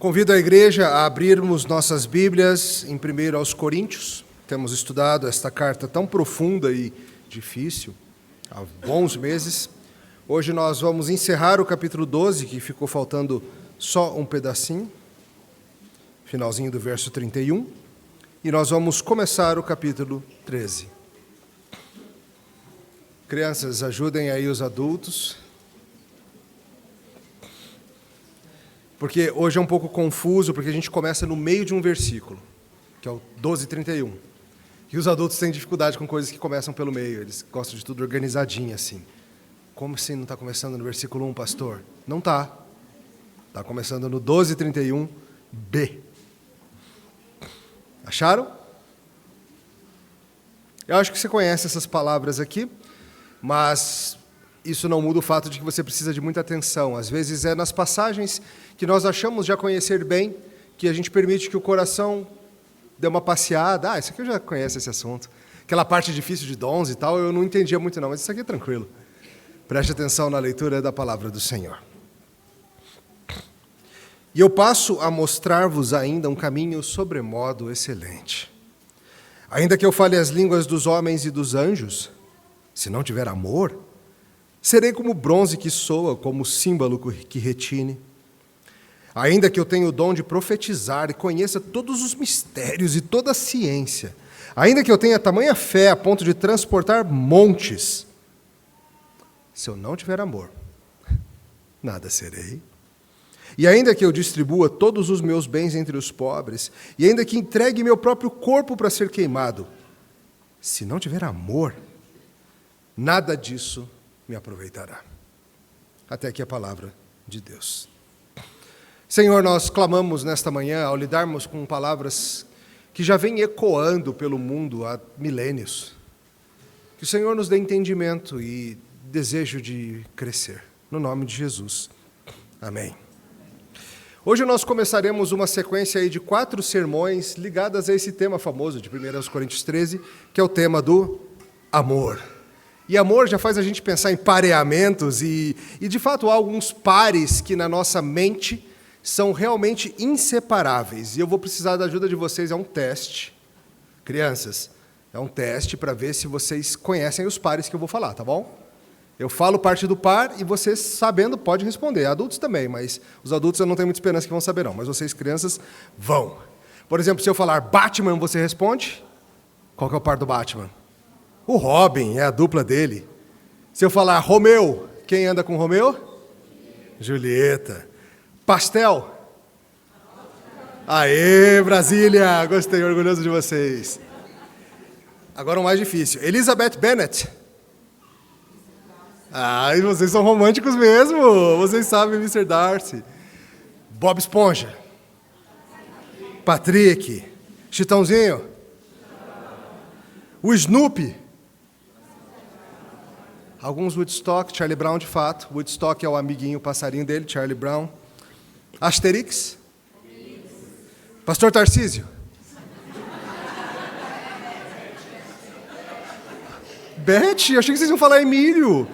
Convido a igreja a abrirmos nossas Bíblias em 1 aos Coríntios. Temos estudado esta carta tão profunda e difícil há bons meses. Hoje nós vamos encerrar o capítulo 12, que ficou faltando só um pedacinho, finalzinho do verso 31, e nós vamos começar o capítulo 13. Crianças, ajudem aí os adultos, porque hoje é um pouco confuso, porque a gente começa no meio de um versículo, que é o 12:31. E os adultos têm dificuldade com coisas que começam pelo meio, eles gostam de tudo organizadinho assim. Como assim não está começando no versículo 1, pastor? Não está. Está começando no 12:31b. Acharam? Eu acho que você conhece essas palavras aqui, mas isso não muda o fato de que você precisa de muita atenção. Às vezes é nas passagens que nós achamos já conhecer bem, que a gente permite que o coração dê uma passeada. Isso aqui eu já conheço esse assunto. Aquela parte difícil de dons e tal, eu não entendia muito não, mas isso aqui é tranquilo. Preste atenção na leitura da palavra do Senhor. E eu passo a mostrar-vos ainda um caminho sobremodo excelente. Ainda que eu fale as línguas dos homens e dos anjos, se não tiver amor, serei como bronze que soa, como símbolo que retine. Ainda que eu tenha o dom de profetizar e conheça todos os mistérios e toda a ciência, ainda que eu tenha tamanha fé a ponto de transportar montes, se eu não tiver amor, nada serei. E ainda que eu distribua todos os meus bens entre os pobres, e ainda que entregue meu próprio corpo para ser queimado, se não tiver amor, nada disso me aproveitará. Até aqui a palavra de Deus. Senhor, nós clamamos nesta manhã, ao lidarmos com palavras que já vêm ecoando pelo mundo há milênios, que o Senhor nos dê entendimento e desejo de crescer. No nome de Jesus. Amém. Hoje nós começaremos uma sequência aí de 4 sermões ligadas a esse tema famoso de 1 aos Coríntios 13, que é o tema do amor. E amor já faz a gente pensar em pareamentos e de fato há alguns pares que na nossa mente são realmente inseparáveis. E eu vou precisar da ajuda de vocês, é um teste. Crianças, é um teste para ver se vocês conhecem os pares que eu vou falar, tá bom? Eu falo parte do par e vocês, sabendo, pode responder. Adultos também, mas os adultos eu não tenho muita esperança que vão saber não, mas vocês, crianças, vão. Por exemplo, se eu falar Batman, você responde? Qual que é o par do Batman? O Robin, é a dupla dele. Se eu falar Romeu, quem anda com Romeu? Julieta. Pastel? Aê, Brasília! Gostei, orgulhoso de vocês. Agora o mais difícil. Elizabeth Bennet. E vocês são românticos mesmo. Vocês sabem, Mr. Darcy. Bob Esponja. Patrick. Chitãozinho. O Snoopy. Alguns Woodstock, Charlie Brown de fato. Woodstock é o amiguinho, o passarinho dele, Charlie Brown. Asterix. Pastor Tarcísio. Beth, eu achei que vocês iam falar Emílio.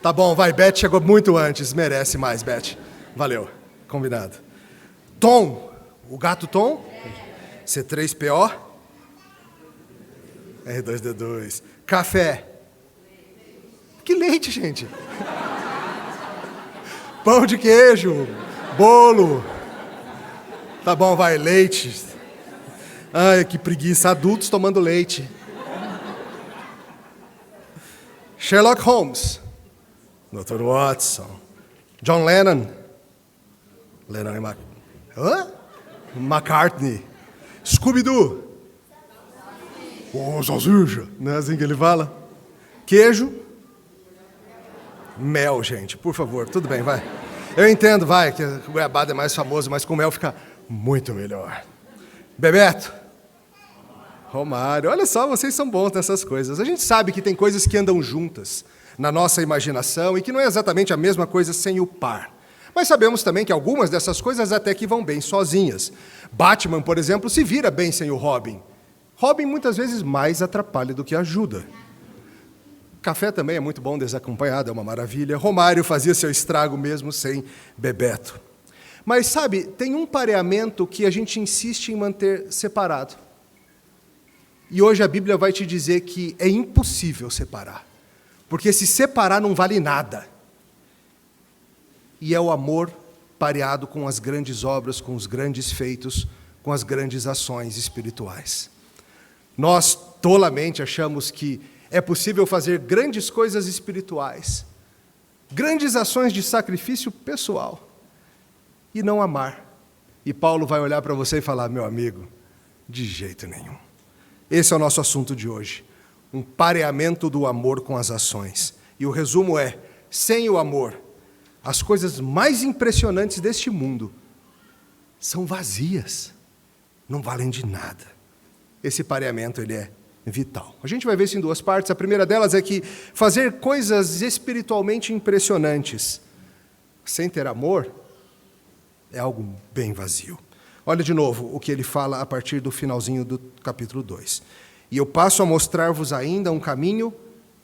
Tá bom, vai, Beth chegou muito antes, merece mais, Beth. Valeu, combinado. Tom, o gato Tom. C3PO. R2D2. Café. Que leite, gente. Pão de queijo. Bolo. Tá bom, vai, leite. Ai, que preguiça, adultos tomando leite. Sherlock Holmes. Dr. Watson. John Lennon. Lennon e McCartney. Scooby-Doo. Salsicha. Não é assim que ele fala? Queijo. Mel, gente, por favor, tudo bem, vai. Eu entendo, vai, que o goiabada é mais famoso, mas com mel fica muito melhor. Bebeto. Romário. Olha só, vocês são bons nessas coisas. A gente sabe que tem coisas que andam juntas na nossa imaginação e que não é exatamente a mesma coisa sem o par. Mas sabemos também que algumas dessas coisas até que vão bem sozinhas. Batman, por exemplo, se vira bem sem o Robin. Robin muitas vezes mais atrapalha do que ajuda. Café também é muito bom desacompanhado, é uma maravilha. Romário fazia seu estrago mesmo sem Bebeto. Mas, sabe, tem um pareamento que a gente insiste em manter separado. E hoje a Bíblia vai te dizer que é impossível separar. Porque se separar não vale nada. E é o amor pareado com as grandes obras, com os grandes feitos, com as grandes ações espirituais. Nós, tolamente, achamos que é possível fazer grandes coisas espirituais, grandes ações de sacrifício pessoal, e não amar. E Paulo vai olhar para você e falar: meu amigo, de jeito nenhum. Esse é o nosso assunto de hoje, um pareamento do amor com as ações. E o resumo é: sem o amor, as coisas mais impressionantes deste mundo são vazias, não valem de nada. Esse pareamento, ele é vital. A gente vai ver isso em duas partes. A primeira delas é que fazer coisas espiritualmente impressionantes sem ter amor é algo bem vazio. Olha de novo o que ele fala a partir do finalzinho do capítulo 2. E eu passo a mostrar-vos ainda um caminho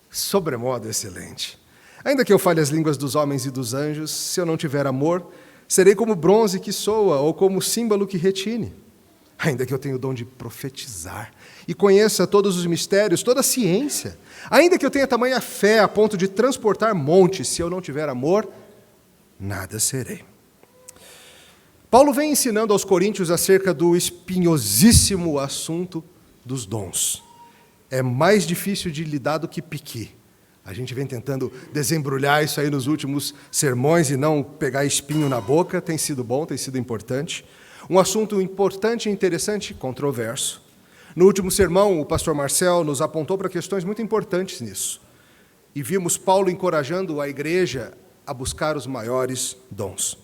sobremodo excelente. Ainda que eu fale as línguas dos homens e dos anjos, se eu não tiver amor, serei como bronze que soa ou como símbolo que retine. Ainda que eu tenha o dom de profetizar e conheça todos os mistérios, toda a ciência, ainda que eu tenha tamanha fé a ponto de transportar montes, se eu não tiver amor, nada serei. Paulo vem ensinando aos coríntios acerca do espinhosíssimo assunto dos dons. É mais difícil de lidar do que piqui. A gente vem tentando desembrulhar isso aí nos últimos sermões e não pegar espinho na boca. Tem sido bom, tem sido importante. Um assunto importante, interessante, controverso. No último sermão, o pastor Marcel nos apontou para questões muito importantes nisso. E vimos Paulo encorajando a igreja a buscar os maiores dons.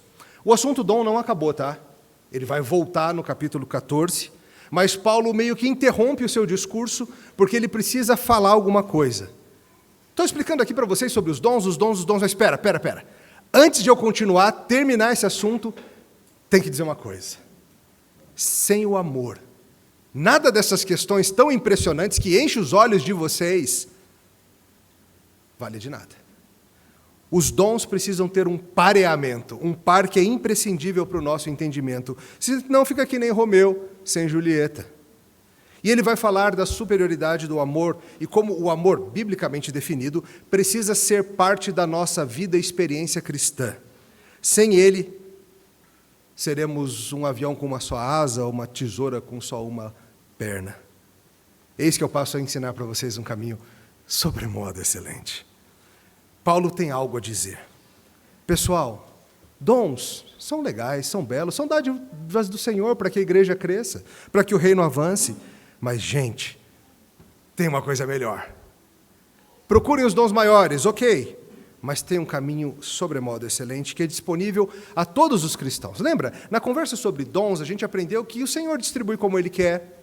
O assunto dom não acabou, tá? Ele vai voltar no capítulo 14, mas Paulo meio que interrompe o seu discurso porque ele precisa falar alguma coisa. Estou explicando aqui para vocês sobre os dons, mas espera. Antes de eu continuar, terminar esse assunto, tem que dizer uma coisa. Sem o amor, nada dessas questões tão impressionantes que enchem os olhos de vocês vale de nada. Os dons precisam ter um pareamento, um par que é imprescindível para o nosso entendimento. Senão fica que nem Romeu sem Julieta. E ele vai falar da superioridade do amor e como o amor, biblicamente definido, precisa ser parte da nossa vida e experiência cristã. Sem ele, seremos um avião com uma só asa ou uma tesoura com só uma perna. Eis que eu passo a ensinar para vocês um caminho sobremodo excelente. Paulo tem algo a dizer. Pessoal, dons são legais, são belos, são dádivas do Senhor para que a igreja cresça, para que o reino avance. Mas, gente, tem uma coisa melhor. Procurem os dons maiores, ok, mas tem um caminho sobremodo excelente que é disponível a todos os cristãos. Lembra, na conversa sobre dons, a gente aprendeu que o Senhor distribui como Ele quer.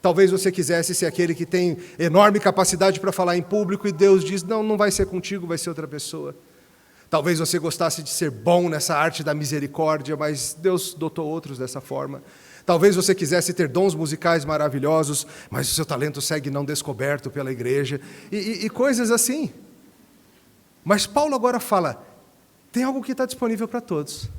Talvez você quisesse ser aquele que tem enorme capacidade para falar em público e Deus diz, não vai ser contigo, vai ser outra pessoa. Talvez você gostasse de ser bom nessa arte da misericórdia, mas Deus dotou outros dessa forma. Talvez você quisesse ter dons musicais maravilhosos, mas o seu talento segue não descoberto pela igreja, e coisas assim. Mas Paulo agora fala, tem algo que está disponível para todos.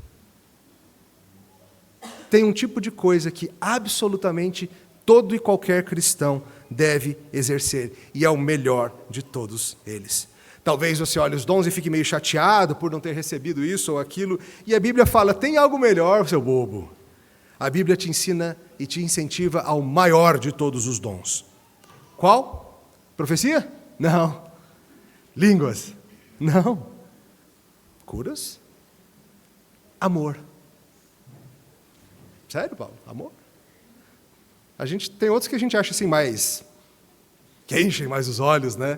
Tem um tipo de coisa que absolutamente todo e qualquer cristão deve exercer, e é o melhor de todos eles. Talvez você olhe os dons e fique meio chateado por não ter recebido isso ou aquilo, e a Bíblia fala, tem algo melhor, seu bobo. A Bíblia te ensina e te incentiva ao maior de todos os dons. Qual? Profecia? Não. Línguas? Não. Curas? Amor. Sério, Paulo? Amor? A gente tem outros que a gente acha assim mais, que enchem mais os olhos, né?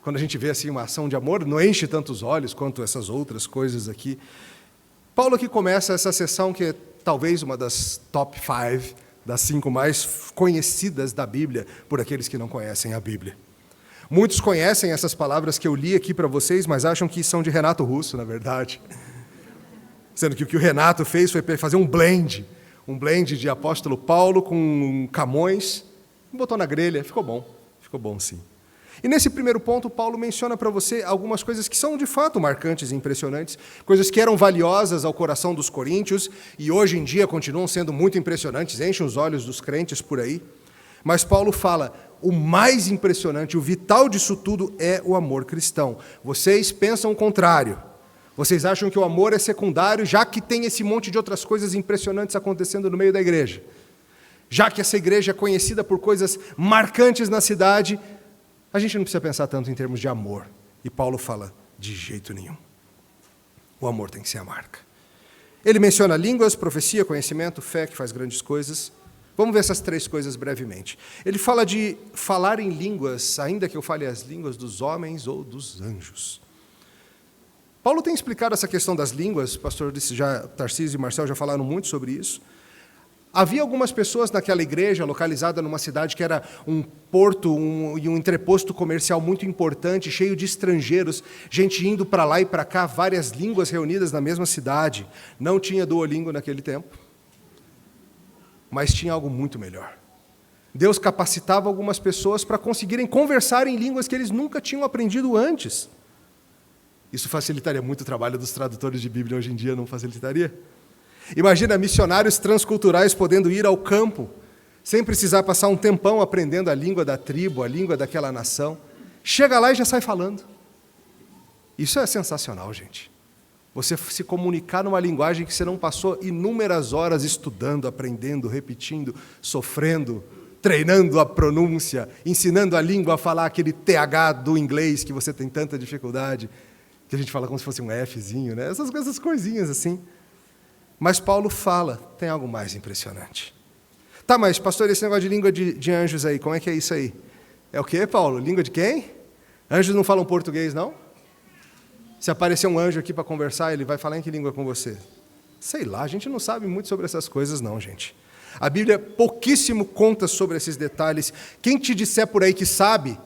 Quando a gente vê assim uma ação de amor, não enche tanto os olhos quanto essas outras coisas aqui. Paulo aqui começa essa sessão que é talvez uma das top 5, das 5 mais conhecidas da Bíblia, por aqueles que não conhecem a Bíblia. Muitos conhecem essas palavras que eu li aqui para vocês, mas acham que são de Renato Russo, na verdade. Sendo que o que o Renato fez foi fazer um blend de apóstolo Paulo com Camões, botou na grelha, ficou bom sim. E nesse primeiro ponto, Paulo menciona para você algumas coisas que são de fato marcantes e impressionantes, coisas que eram valiosas ao coração dos coríntios e hoje em dia continuam sendo muito impressionantes, enchem os olhos dos crentes por aí. Mas Paulo fala, o mais impressionante, o vital disso tudo é o amor cristão. Vocês pensam o contrário. Vocês acham que o amor é secundário, já que tem esse monte de outras coisas impressionantes acontecendo no meio da igreja. Já que essa igreja é conhecida por coisas marcantes na cidade, a gente não precisa pensar tanto em termos de amor. E Paulo fala, de jeito nenhum. O amor tem que ser a marca. Ele menciona línguas, profecia, conhecimento, fé, que faz grandes coisas. Vamos ver essas três coisas brevemente. Ele fala de falar em línguas, ainda que eu fale as línguas dos homens ou dos anjos. Paulo tem explicado essa questão das línguas, pastor Tarcísio e Marcel já falaram muito sobre isso. Havia algumas pessoas naquela igreja, localizada numa cidade que era um porto e um entreposto comercial muito importante, cheio de estrangeiros, gente indo para lá e para cá, várias línguas reunidas na mesma cidade. Não tinha Duolingo naquele tempo, mas tinha algo muito melhor. Deus capacitava algumas pessoas para conseguirem conversar em línguas que eles nunca tinham aprendido antes. Isso facilitaria muito o trabalho dos tradutores de Bíblia hoje em dia, não facilitaria? Imagina missionários transculturais podendo ir ao campo, sem precisar passar um tempão aprendendo a língua da tribo, a língua daquela nação. Chega lá e já sai falando. Isso é sensacional, gente. Você se comunicar numa linguagem que você não passou inúmeras horas estudando, aprendendo, repetindo, sofrendo, treinando a pronúncia, ensinando a língua a falar aquele TH do inglês que você tem tanta dificuldade, que a gente fala como se fosse um Fzinho, né? Essas coisinhas assim. Mas Paulo fala, tem algo mais impressionante. Tá, mas pastor, esse negócio de língua de anjos aí, como é que é isso aí? É o quê, Paulo? Língua de quem? Anjos não falam português, não? Se aparecer um anjo aqui para conversar, ele vai falar em que língua com você? Sei lá, a gente não sabe muito sobre essas coisas não, gente. A Bíblia pouquíssimo conta sobre esses detalhes. Quem te disser por aí que sabe,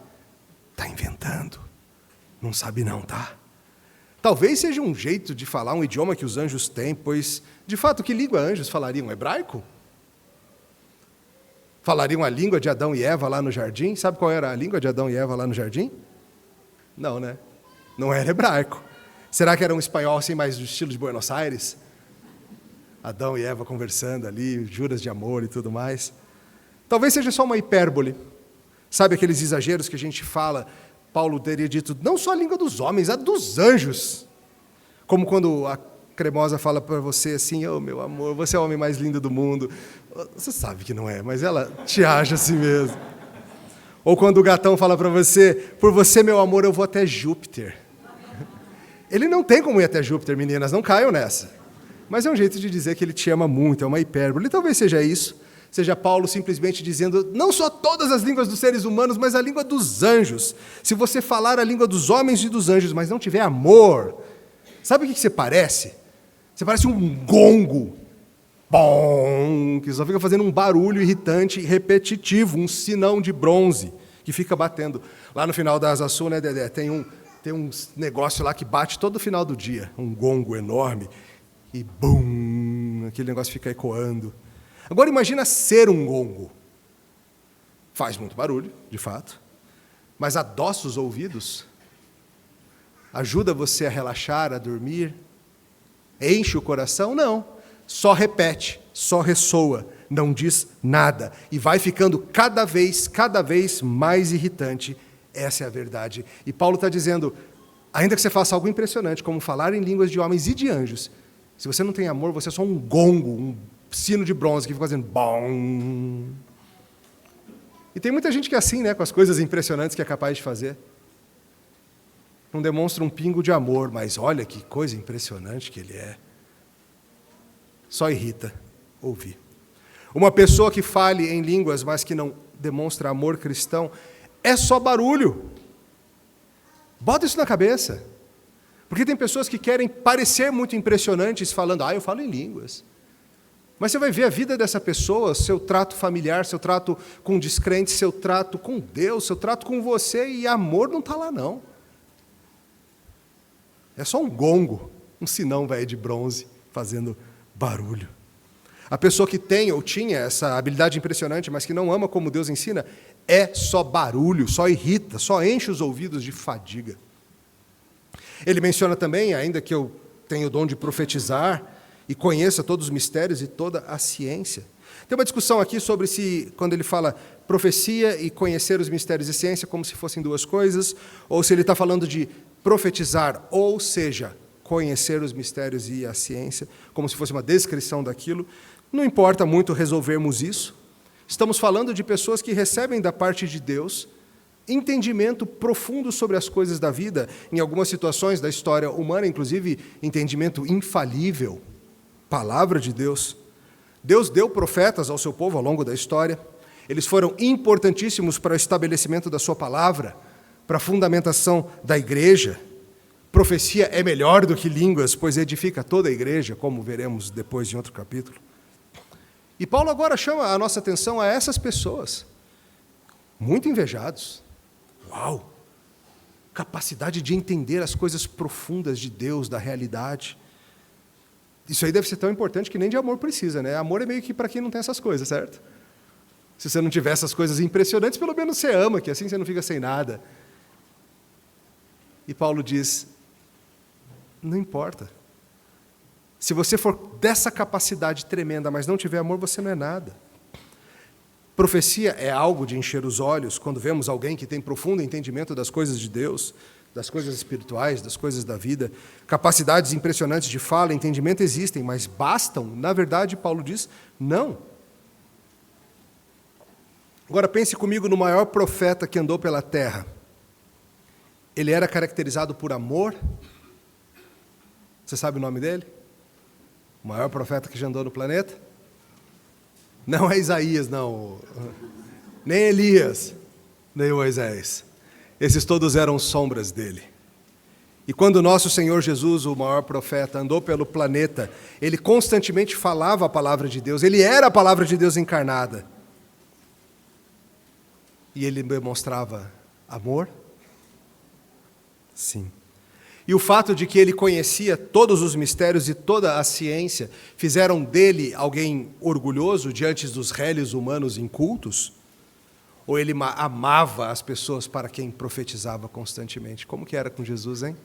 está inventando. Não sabe não, tá? Talvez seja um jeito de falar um idioma que os anjos têm, pois, de fato, que língua anjos falariam? Hebraico? Falariam a língua de Adão e Eva lá no jardim? Sabe qual era a língua de Adão e Eva lá no jardim? Não, né? Não era hebraico. Será que era um espanhol assim, mais do estilo de Buenos Aires? Adão e Eva conversando ali, juras de amor e tudo mais. Talvez seja só uma hipérbole. Sabe aqueles exageros que a gente fala? Paulo teria dito, não só a língua dos homens, a dos anjos. Como quando a cremosa fala para você assim, oh, meu amor, você é o homem mais lindo do mundo. Você sabe que não é, mas ela te acha assim mesmo. Ou quando o gatão fala para você, por você, meu amor, eu vou até Júpiter. Ele não tem como ir até Júpiter, meninas, não caiam nessa. Mas é um jeito de dizer que ele te ama muito, é uma hipérbole. Talvez seja isso. Seja Paulo simplesmente dizendo, não só todas as línguas dos seres humanos, mas a língua dos anjos. Se você falar a língua dos homens e dos anjos, mas não tiver amor, sabe o que você parece? Você parece um gongo, bom, que só fica fazendo um barulho irritante e repetitivo, um sinão de bronze, que fica batendo. Lá no final da Asa Sul, né, Dedé, tem um negócio lá que bate todo final do dia, um gongo enorme, e bum, aquele negócio fica ecoando. Agora imagina ser um gongo. Faz muito barulho, de fato, mas adoça os ouvidos, ajuda você a relaxar, a dormir, enche o coração? Não, só repete, só ressoa, não diz nada, e vai ficando cada vez mais irritante. Essa é a verdade. E Paulo está dizendo, ainda que você faça algo impressionante, como falar em línguas de homens e de anjos, se você não tem amor, você é só um gongo, um sino de bronze que fica fazendo bom. E tem muita gente que é assim, né, com as coisas impressionantes que é capaz de fazer. Não demonstra um pingo de amor, mas olha que coisa impressionante que ele é. Só irrita ouvir. Uma pessoa que fale em línguas, mas que não demonstra amor cristão, é só barulho. Bota isso na cabeça. Porque tem pessoas que querem parecer muito impressionantes falando, eu falo em línguas. Mas você vai ver a vida dessa pessoa, seu trato familiar, seu trato com descrentes, seu trato com Deus, seu trato com você, e amor não está lá, não. É só um gongo, um sinão velho de bronze, fazendo barulho. A pessoa que tem ou tinha essa habilidade impressionante, mas que não ama como Deus ensina, é só barulho, só irrita, só enche os ouvidos de fadiga. Ele menciona também, ainda que eu tenha o dom de profetizar e conheça todos os mistérios e toda a ciência. Tem uma discussão aqui sobre se, quando ele fala profecia e conhecer os mistérios e ciência, como se fossem duas coisas, ou se ele está falando de profetizar, ou seja, conhecer os mistérios e a ciência, como se fosse uma descrição daquilo. Não importa muito resolvermos isso. Estamos falando de pessoas que recebem da parte de Deus entendimento profundo sobre as coisas da vida, em algumas situações da história humana, inclusive entendimento infalível, palavra de Deus. Deus deu profetas ao seu povo ao longo da história. Eles foram importantíssimos para o estabelecimento da sua palavra, para a fundamentação da igreja. Profecia é melhor do que línguas, pois edifica toda a igreja, como veremos depois em outro capítulo. E Paulo agora chama a nossa atenção a essas pessoas, muito invejados. Uau! Capacidade de entender as coisas profundas de Deus, da realidade. Isso aí deve ser tão importante que nem de amor precisa, né? Amor é meio que para quem não tem essas coisas, certo? Se você não tiver essas coisas impressionantes, pelo menos você ama, que assim você não fica sem nada. E Paulo diz, não importa. Se você for dessa capacidade tremenda, mas não tiver amor, você não é nada. Profecia é algo de encher os olhos quando vemos alguém que tem profundo entendimento das coisas de Deus, das coisas espirituais, das coisas da vida. Capacidades impressionantes de fala, entendimento existem, mas bastam? Na verdade, Paulo diz, não. Agora pense comigo no maior profeta que andou pela terra. Ele era caracterizado por amor. Você sabe o nome dele? O maior profeta que já andou no planeta? Não é Isaías, não. Nem Elias, nem Moisés. Esses todos eram sombras dele. E quando o nosso Senhor Jesus, o maior profeta, andou pelo planeta, ele constantemente falava a palavra de Deus. Ele era a palavra de Deus encarnada. E ele demonstrava amor? Sim. E o fato de que ele conhecia todos os mistérios e toda a ciência fizeram dele alguém orgulhoso diante dos réis humanos incultos? Ou ele amava as pessoas para quem profetizava constantemente? Como que era com Jesus, hein?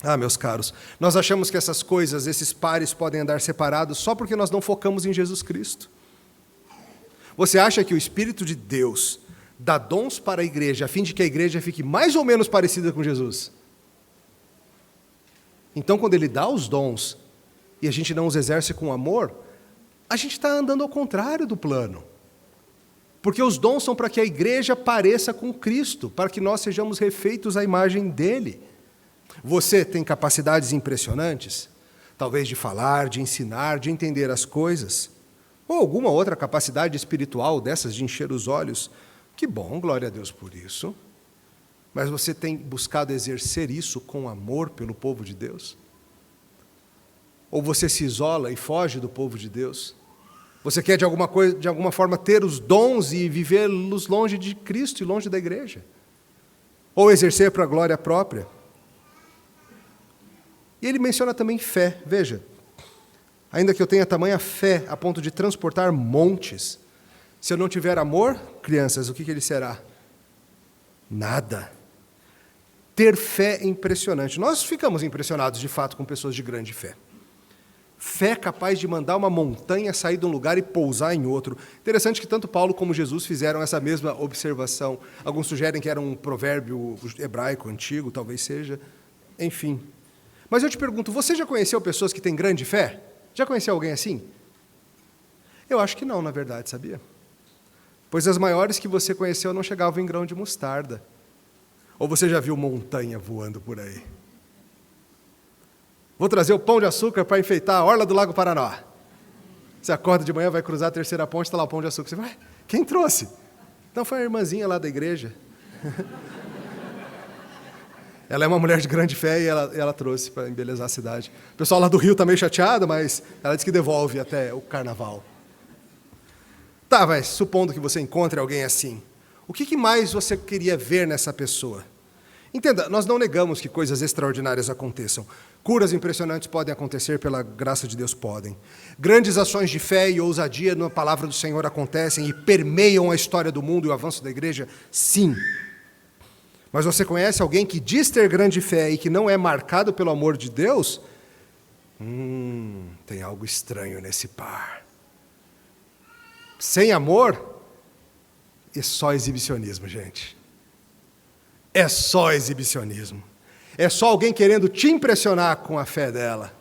Ah, meus caros, nós achamos que essas coisas, esses pares podem andar separados só porque nós não focamos em Jesus Cristo. Você acha que o Espírito de Deus dá dons para a igreja a fim de que a igreja fique mais ou menos parecida com Jesus? Então, quando ele dá os dons e a gente não os exerce com amor, a gente está andando ao contrário do plano. Porque os dons são para que a igreja pareça com Cristo, para que nós sejamos refeitos à imagem dele. Você tem capacidades impressionantes, talvez de falar, de ensinar, de entender as coisas, ou alguma outra capacidade espiritual dessas de encher os olhos. Que bom, glória a Deus por isso. Mas você tem buscado exercer isso com amor pelo povo de Deus? Ou você se isola e foge do povo de Deus? Você quer de alguma forma ter os dons e vivê-los longe de Cristo e longe da igreja? Ou exercer para a glória própria? E ele menciona também fé. Veja, ainda que eu tenha tamanha fé a ponto de transportar montes, se eu não tiver amor, crianças, o que ele será? Nada. Ter fé é impressionante. Nós ficamos impressionados, de fato, com pessoas de grande fé. Fé capaz de mandar uma montanha sair de um lugar e pousar em outro. Interessante que tanto Paulo como Jesus fizeram essa mesma observação. Alguns sugerem que era um provérbio hebraico antigo, talvez seja. Enfim. Mas eu te pergunto, você já conheceu pessoas que têm grande fé? Já conheceu alguém assim? Eu acho que não, na verdade, sabia? Pois as maiores que você conheceu não chegavam em grão de mostarda. Ou você já viu montanha voando por aí? Vou trazer o pão de açúcar para enfeitar a orla do Lago Paranoá. Você acorda de manhã, vai cruzar a terceira ponte, está lá o pão de açúcar. Você vai, quem trouxe? Não, foi a irmãzinha lá da igreja. Ela é uma mulher de grande fé e ela trouxe para embelezar a cidade. O pessoal lá do Rio está meio chateado, mas ela disse que devolve até o carnaval. Tá, mas supondo que você encontre alguém assim, o que mais você queria ver nessa pessoa? Entenda, nós não negamos que coisas extraordinárias aconteçam. Curas impressionantes podem acontecer, pela graça de Deus podem. Grandes ações de fé e ousadia na palavra do Senhor acontecem e permeiam a história do mundo e o avanço da igreja? Sim. Mas você conhece alguém que diz ter grande fé e que não é marcado pelo amor de Deus? Tem algo estranho nesse par. Sem amor, é só exibicionismo, gente. É só exibicionismo. É só alguém querendo te impressionar com a fé dela.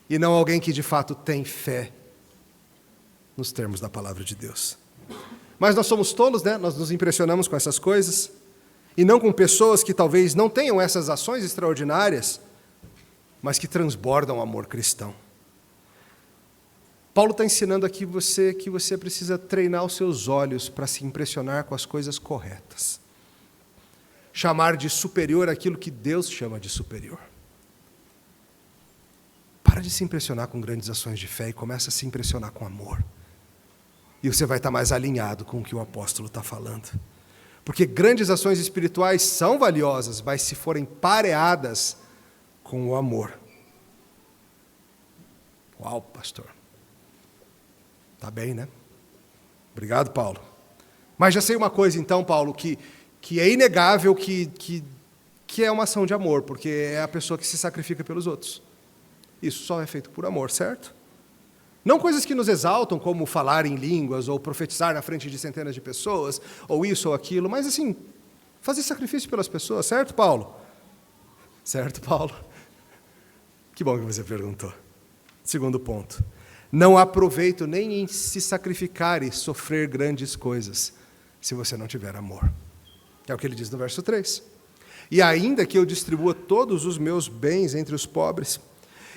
E não alguém que de fato tem fé nos termos da palavra de Deus. Mas nós somos tolos, né? Nós nos impressionamos com essas coisas. E não com pessoas que talvez não tenham essas ações extraordinárias, mas que transbordam o amor cristão. Paulo está ensinando aqui que você precisa treinar os seus olhos para se impressionar com as coisas corretas. Chamar de superior aquilo que Deus chama de superior. Para de se impressionar com grandes ações de fé e começa a se impressionar com amor. E você vai estar mais alinhado com o que o apóstolo está falando. Porque grandes ações espirituais são valiosas, mas se forem pareadas com o amor. Uau, pastor. Tá bem, né? Obrigado, Paulo. Mas já sei uma coisa, então, Paulo, que é inegável que é uma ação de amor, porque é a pessoa que se sacrifica pelos outros. Isso só é feito por amor, certo? Não coisas que nos exaltam, como falar em línguas, ou profetizar na frente de centenas de pessoas, ou isso ou aquilo, mas assim, fazer sacrifício pelas pessoas, certo, Paulo? Certo, Paulo? Que bom que você perguntou. Segundo ponto. Não há proveito nem em se sacrificar e sofrer grandes coisas, se você não tiver amor. É o que ele diz no verso 3. E ainda que eu distribua todos os meus bens entre os pobres,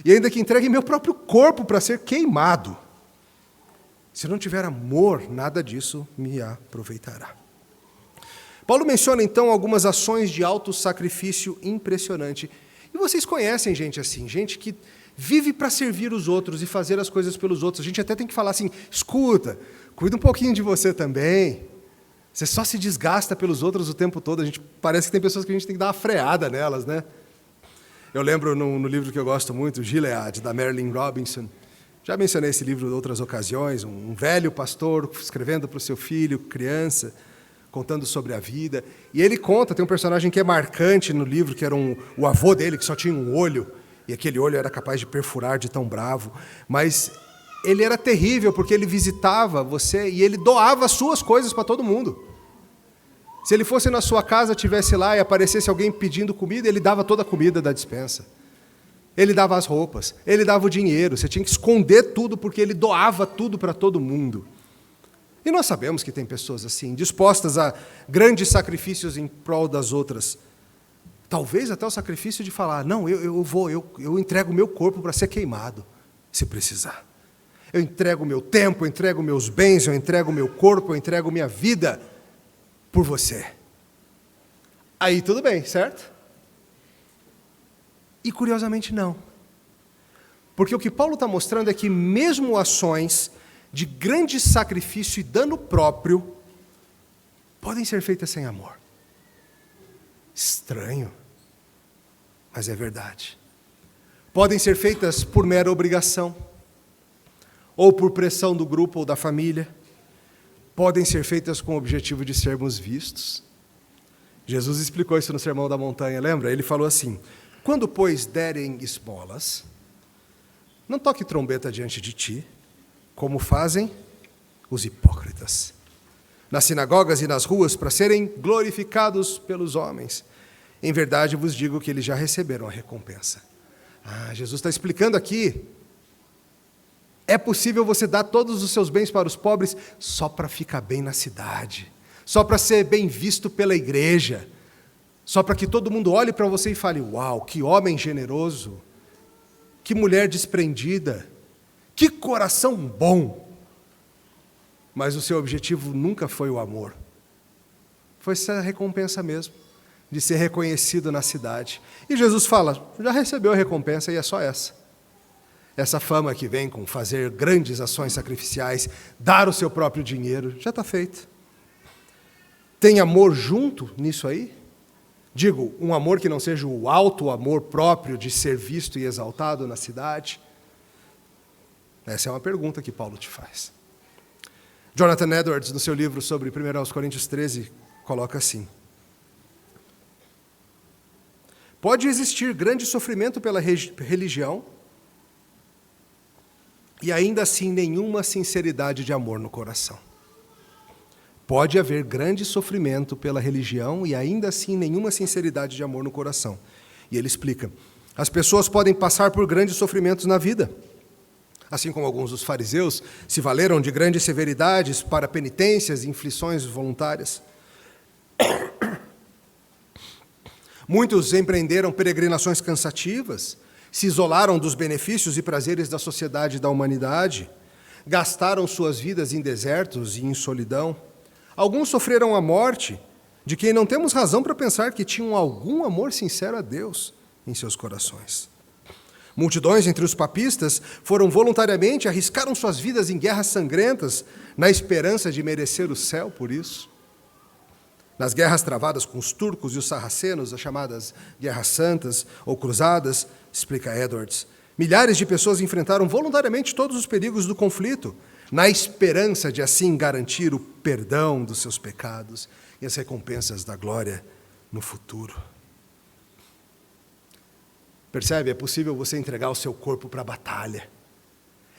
e ainda que entregue meu próprio corpo para ser queimado, se não tiver amor, nada disso me aproveitará. Paulo menciona então algumas ações de autossacrifício impressionante. E vocês conhecem gente assim, gente que vive para servir os outros e fazer as coisas pelos outros. A gente até tem que falar assim, escuta, cuida um pouquinho de você também. Você só se desgasta pelos outros o tempo todo. Parece que tem pessoas que a gente tem que dar uma freada nelas, né? Eu lembro no livro que eu gosto muito, Gilead, da Marilyn Robinson. Já mencionei esse livro em outras ocasiões. Um velho pastor escrevendo para o seu filho, criança, contando sobre a vida. E ele conta, tem um personagem que é marcante no livro, que era o avô dele, que só tinha um olho. E aquele olho era capaz de perfurar de tão bravo. Mas ele era terrível, porque ele visitava você e ele doava as suas coisas para todo mundo. Se ele fosse na sua casa, estivesse lá e aparecesse alguém pedindo comida, ele dava toda a comida da despensa. Ele dava as roupas, ele dava o dinheiro. Você tinha que esconder tudo, porque ele doava tudo para todo mundo. E nós sabemos que tem pessoas assim, dispostas a grandes sacrifícios em prol das outras. Talvez até o sacrifício de falar, não, eu entrego o meu corpo para ser queimado, se precisar. Eu entrego o meu tempo, eu entrego meus bens, eu entrego o meu corpo, eu entrego minha vida por você. Aí tudo bem, certo? E curiosamente não. Porque o que Paulo está mostrando é que mesmo ações de grande sacrifício e dano próprio podem ser feitas sem amor. Estranho, mas é verdade. Podem ser feitas por mera obrigação, ou por pressão do grupo ou da família. Podem ser feitas com o objetivo de sermos vistos. Jesus explicou isso no Sermão da Montanha, lembra? Ele falou assim, quando, pois, derem esmolas, não toque trombeta diante de ti, como fazem os hipócritas, nas sinagogas e nas ruas, para serem glorificados pelos homens. Em verdade vos digo que eles já receberam a recompensa. Jesus está explicando aqui, é possível você dar todos os seus bens para os pobres só para ficar bem na cidade, só para ser bem visto pela igreja, só para que todo mundo olhe para você e fale, uau, que homem generoso, que mulher desprendida, que coração bom. Mas o seu objetivo nunca foi o amor. Foi essa recompensa mesmo, de ser reconhecido na cidade. E Jesus fala, já recebeu a recompensa e é só essa. Essa fama que vem com fazer grandes ações sacrificiais, dar o seu próprio dinheiro, já está feito. Tem amor junto nisso aí? Digo, um amor que não seja o alto amor próprio de ser visto e exaltado na cidade? Essa é uma pergunta que Paulo te faz. Jonathan Edwards, no seu livro sobre 1 Coríntios 13, coloca assim: pode existir grande sofrimento pela religião e ainda assim nenhuma sinceridade de amor no coração. Pode haver grande sofrimento pela religião e ainda assim nenhuma sinceridade de amor no coração. E ele explica: as pessoas podem passar por grandes sofrimentos na vida, assim como alguns dos fariseus se valeram de grandes severidades para penitências e inflições voluntárias. Muitos empreenderam peregrinações cansativas, se isolaram dos benefícios e prazeres da sociedade e da humanidade, gastaram suas vidas em desertos e em solidão. Alguns sofreram a morte, de quem não temos razão para pensar que tinham algum amor sincero a Deus em seus corações. Multidões entre os papistas arriscaram suas vidas em guerras sangrentas, na esperança de merecer o céu por isso. Nas guerras travadas com os turcos e os sarracenos, as chamadas Guerras Santas ou Cruzadas, explica Edwards, milhares de pessoas enfrentaram voluntariamente todos os perigos do conflito, na esperança de assim garantir o perdão dos seus pecados e as recompensas da glória no futuro. Percebe? É possível você entregar o seu corpo para a batalha.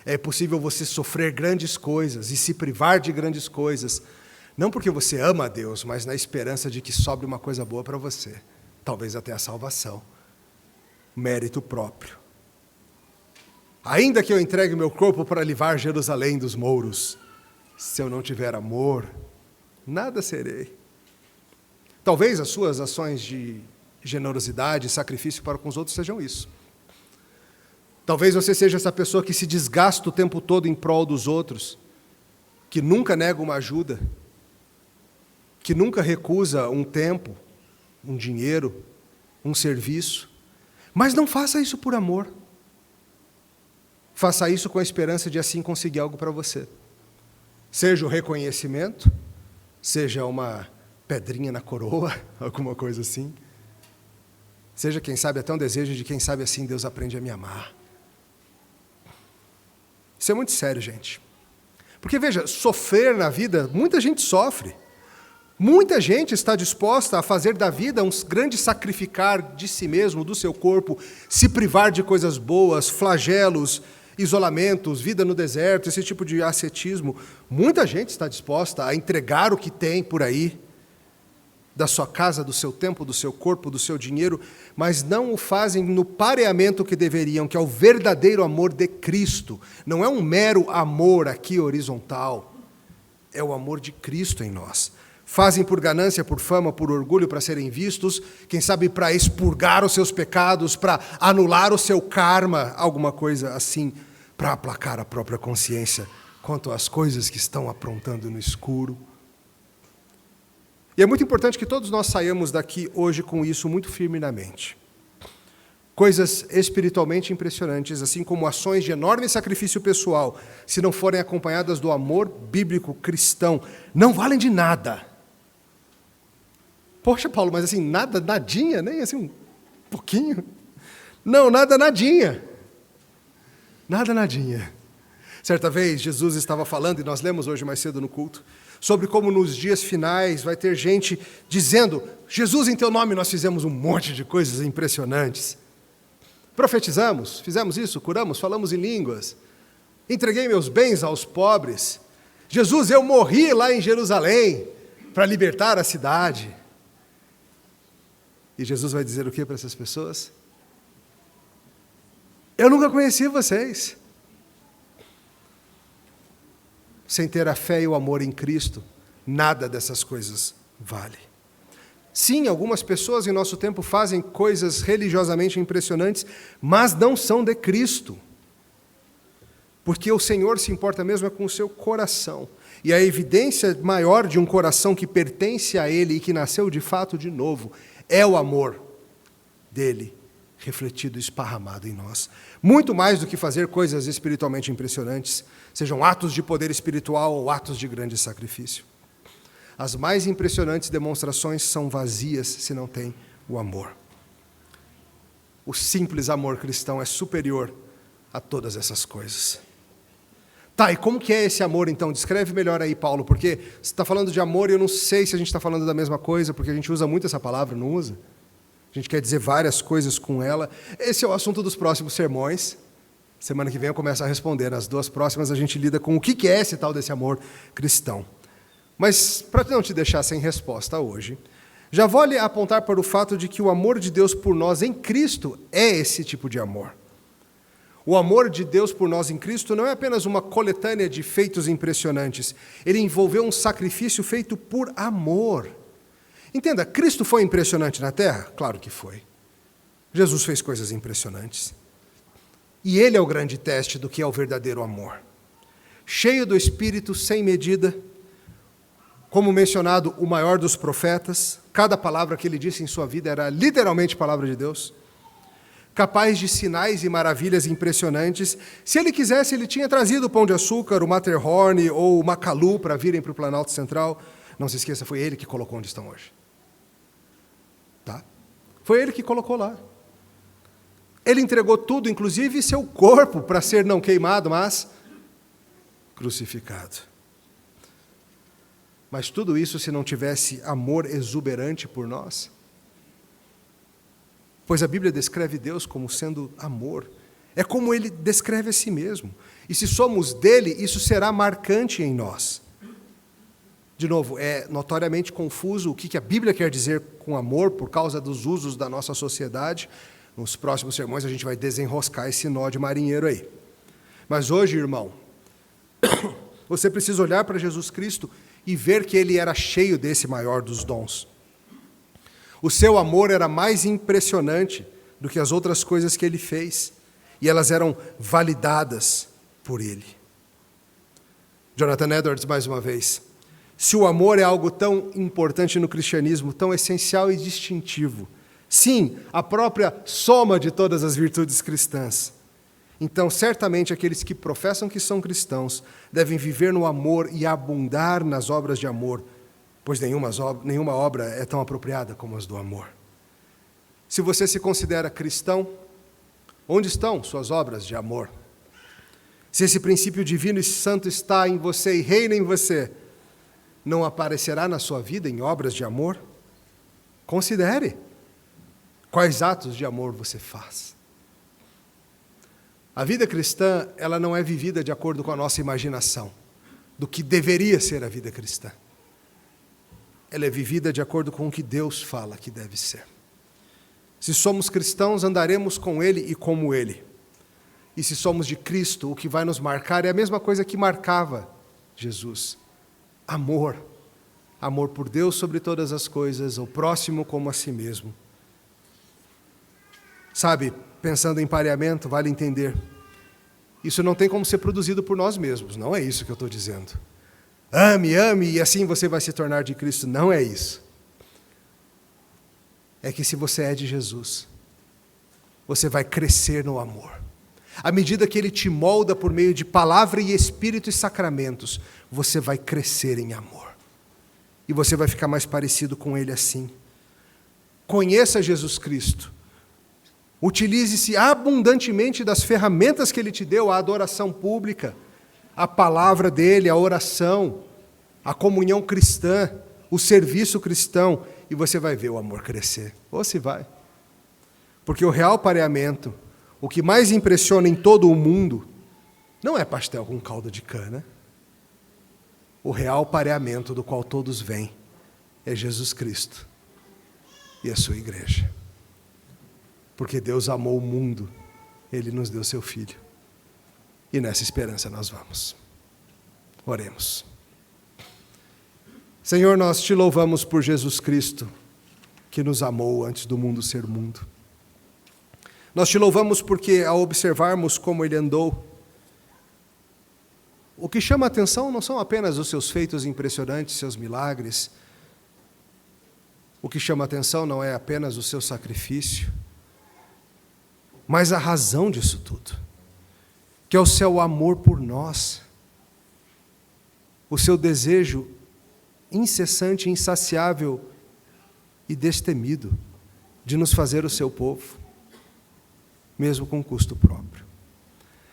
É possível você sofrer grandes coisas e se privar de grandes coisas, não porque você ama a Deus, mas na esperança de que sobre uma coisa boa para você, talvez até a salvação, mérito próprio. Ainda que eu entregue meu corpo para livrar Jerusalém dos mouros, se eu não tiver amor, nada serei. Talvez as suas ações de generosidade e sacrifício para com os outros sejam isso. Talvez você seja essa pessoa que se desgasta o tempo todo em prol dos outros, que nunca nega uma ajuda, que nunca recusa um tempo, um dinheiro, um serviço. Mas não faça isso por amor. Faça isso com a esperança de assim conseguir algo para você. Seja o reconhecimento, seja uma pedrinha na coroa, alguma coisa assim. Seja, quem sabe, até um desejo de quem sabe assim Deus aprende a me amar. Isso é muito sério, gente. Porque, veja, sofrer na vida, muita gente sofre. Muita gente está disposta a fazer da vida um grande sacrificar de si mesmo, do seu corpo, se privar de coisas boas, flagelos, isolamentos, vida no deserto, esse tipo de ascetismo. Muita gente está disposta a entregar o que tem por aí, da sua casa, do seu tempo, do seu corpo, do seu dinheiro, mas não o fazem no pareamento que deveriam, que é o verdadeiro amor de Cristo. Não é um mero amor aqui horizontal, é o amor de Cristo em nós. Fazem por ganância, por fama, por orgulho, para serem vistos, quem sabe para expurgar os seus pecados, para anular o seu karma, alguma coisa assim, para aplacar a própria consciência quanto às coisas que estão aprontando no escuro. E é muito importante que todos nós saiamos daqui hoje com isso muito firme na mente. Coisas espiritualmente impressionantes, assim como ações de enorme sacrifício pessoal, se não forem acompanhadas do amor bíblico cristão, não valem de nada. Poxa, Paulo, mas assim, nada, nadinha, nem assim um pouquinho? Não, nada, nadinha. Nada, nadinha. Certa vez, Jesus estava falando, e nós lemos hoje mais cedo no culto, sobre como nos dias finais vai ter gente dizendo: Jesus, em teu nome nós fizemos um monte de coisas impressionantes. Profetizamos, fizemos isso, curamos, falamos em línguas, entreguei meus bens aos pobres. Jesus, eu morri lá em Jerusalém para libertar a cidade. E Jesus vai dizer o que para essas pessoas? Eu nunca conheci vocês. Sem ter a fé e o amor em Cristo, nada dessas coisas vale. Sim, algumas pessoas em nosso tempo fazem coisas religiosamente impressionantes, mas não são de Cristo. Porque o Senhor se importa mesmo é com o seu coração. E a evidência maior de um coração que pertence a Ele e que nasceu de fato de novo é o amor dele refletido e esparramado em nós. Muito mais do que fazer coisas espiritualmente impressionantes, sejam atos de poder espiritual ou atos de grande sacrifício. As mais impressionantes demonstrações são vazias se não têm o amor. O simples amor cristão é superior a todas essas coisas. Tá, e como que é esse amor, então? Descreve melhor aí, Paulo, porque você está falando de amor e eu não sei se a gente está falando da mesma coisa, porque a gente usa muito essa palavra, não usa? A gente quer dizer várias coisas com ela. Esse é o assunto dos próximos sermões. Semana que vem eu começo a responder. Nas 2 próximas a gente lida com o que é esse tal desse amor cristão. Mas, para não te deixar sem resposta hoje, já vou lhe apontar para o fato de que o amor de Deus por nós em Cristo é esse tipo de amor. O amor de Deus por nós em Cristo não é apenas uma coletânea de feitos impressionantes. Ele envolveu um sacrifício feito por amor. Entenda, Cristo foi impressionante na terra? Claro que foi. Jesus fez coisas impressionantes. E Ele é o grande teste do que é o verdadeiro amor. Cheio do Espírito, sem medida, como mencionado, o maior dos profetas, cada palavra que ele disse em sua vida era literalmente palavra de Deus, capaz de sinais e maravilhas impressionantes. Se ele quisesse, ele tinha trazido o Pão de Açúcar, o Matterhorn ou o Macalu para virem para o Planalto Central. Não se esqueça, foi ele que colocou onde estão hoje. Tá? Foi ele que colocou lá. Ele entregou tudo, inclusive seu corpo, para ser não queimado, mas crucificado. Mas tudo isso se não tivesse amor exuberante por nós? Pois a Bíblia descreve Deus como sendo amor. É como Ele descreve a si mesmo. E se somos dele, isso será marcante em nós. De novo, é notoriamente confuso o que a Bíblia quer dizer com amor por causa dos usos da nossa sociedade. Nos próximos sermões a gente vai desenroscar esse nó de marinheiro aí. Mas hoje, irmão, você precisa olhar para Jesus Cristo e ver que Ele era cheio desse maior dos dons. O seu amor era mais impressionante do que as outras coisas que Ele fez, e elas eram validadas por Ele. Jonathan Edwards, mais uma vez. Se o amor é algo tão importante no cristianismo, tão essencial e distintivo, sim, a própria soma de todas as virtudes cristãs, então certamente aqueles que professam que são cristãos devem viver no amor e abundar nas obras de amor, pois nenhuma obra é tão apropriada como as do amor. Se você se considera cristão, onde estão suas obras de amor? Se esse princípio divino e santo está em você e reina em você, não aparecerá na sua vida em obras de amor? Considere quais atos de amor você faz. A vida cristã, ela não é vivida de acordo com a nossa imaginação do que deveria ser a vida cristã. Ela é vivida de acordo com o que Deus fala que deve ser. Se somos cristãos, andaremos com Ele e como Ele. E se somos de Cristo, o que vai nos marcar é a mesma coisa que marcava Jesus. Amor. Amor por Deus sobre todas as coisas, o próximo como a si mesmo. Sabe, pensando em pareamento, vale entender. Isso não tem como ser produzido por nós mesmos, não é isso que eu estou dizendo. Ame, ame, e assim você vai se tornar de Cristo. Não é isso. É que se você é de Jesus, você vai crescer no amor. À medida que Ele te molda por meio de palavra e espírito e sacramentos, você vai crescer em amor. E você vai ficar mais parecido com Ele assim. Conheça Jesus Cristo. Utilize-se abundantemente das ferramentas que Ele te deu, a adoração pública, a palavra dEle, a oração, a comunhão cristã, o serviço cristão, e você vai ver o amor crescer. Ou se vai. Porque o real pareamento, o que mais impressiona em todo o mundo, não é pastel com caldo de cana. O real pareamento do qual todos vêm é Jesus Cristo e a sua igreja. Porque Deus amou o mundo, Ele nos deu seu Filho. E nessa esperança nós vamos. Oremos. Senhor, nós te louvamos por Jesus Cristo, que nos amou antes do mundo ser mundo. Nós te louvamos porque, ao observarmos como Ele andou, o que chama a atenção não são apenas os seus feitos impressionantes, seus milagres. O que chama a atenção não é apenas o seu sacrifício, mas a razão disso tudo, que é o seu amor por nós, o seu desejo incessante, insaciável e destemido de nos fazer o seu povo, mesmo com custo próprio.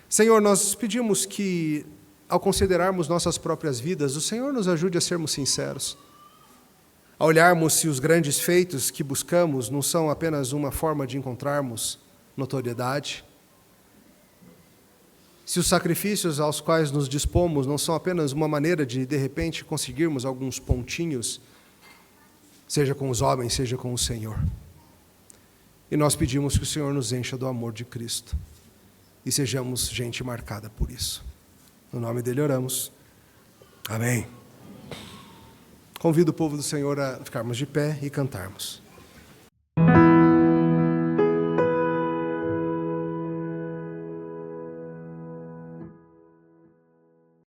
Senhor, nós pedimos que, ao considerarmos nossas próprias vidas, o Senhor nos ajude a sermos sinceros, a olharmos se os grandes feitos que buscamos não são apenas uma forma de encontrarmos notoriedade, se os sacrifícios aos quais nos dispomos não são apenas uma maneira de repente, conseguirmos alguns pontinhos, seja com os homens, seja com o Senhor. E nós pedimos que o Senhor nos encha do amor de Cristo e sejamos gente marcada por isso. No nome dele oramos. Amém. Convido o povo do Senhor a ficarmos de pé e cantarmos.